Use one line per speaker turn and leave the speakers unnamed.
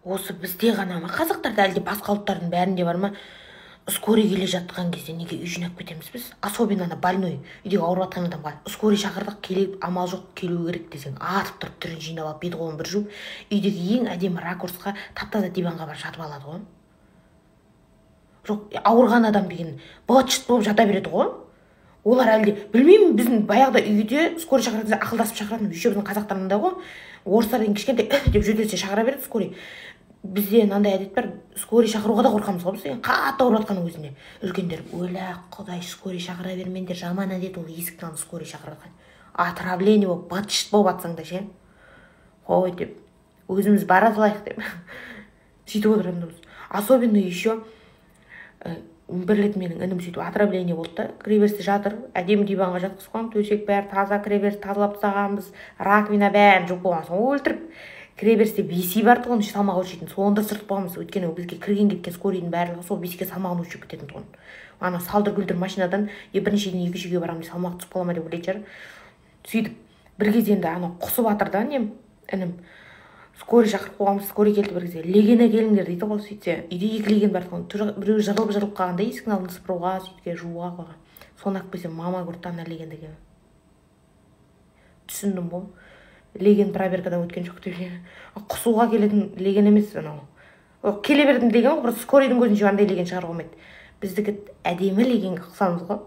Осы бізде ғана ма қазақтарда әлде басқа ұлттардың бәрінде бар ма? Скорый келе жатқан кезде неге үй жинап кетеміз біз? Особенно ана больной, үйдегі ауырып жатқан адамға. Скорый шақырдық, келіп, амал жоқ, келу керек десең, атып тұрып түрін жинап алып, бет қолын бір жуып, үйдегі ең әдемі ракурсқа, тап-таза диванға барып жатып алады ғой. Жоқ, ауырған адам деген быт-шыт болып жата береді ғой. Олар әлде, білмеймін, біздің баяғыда үйде скорый шақыратын ақылдасып шақыратын, еще біздің қазақтарында ғой, орыстар деген кішкентай деп жөтелсе шақыра береді скорый. Бізде мынандай әдет бар, скорый шақыруға да қорқамыз ғой біз, қатты ауырып жатқанның өзінде. Үлкендер, өлә құдай, скорый шақыра бермеңдер, жаман әдет ол, есіктен алып скорый шақырады. Отравление болып, быт-шыт болып жатсаң да ше. Қой деп, өзіміз бара салайық деп. Сөйтіп отырамыз. Особенно еще бір рет менің інім сөйтіп отравление болды да, кіреберісте жатыр, әдемі диванға жатқызып қойған, төсек бәрі таза, кіреберіс тазалап тастағанбыз, раковина бәрін жуып қойған соң өлтіріп. Кіреберісте бесиі бар тұғын, салмақ өлшейтін, соны сыртып қойғанбыз, өйткені бізге кірген кеткен скорийдің барлығы сол бесиге салмағын өлшеп кететін тұғын. Ана салдыр-гүлдір машинадан бірнеше күн екінші үйге барамын, салмақ түсіп қала ма деп ойлайды шығар. Сөйтіп бір кезде енді ана құсып жатыр да інім. Скорый шақырып қойғанбыз, скорый келді бір кезде. Легені келіңдер дейді ғой, сөйтсе. Үйде екі леген бар тұғын. Біреуі жығылып қалғанда есіктің алдын сыпыруға, сөйтке жууға қойған. Соны алып келсем, мама көрді ана легендігі. Түсіндім ғой. Леген проверкадан өткен жоқ деп. Құсуға келетін леген емес анау. Келе бердім леген ғой, просто скорейдің көзінше андай леген шығарып қоймайды. Біздікі әдемі легенге қысамыз ғой.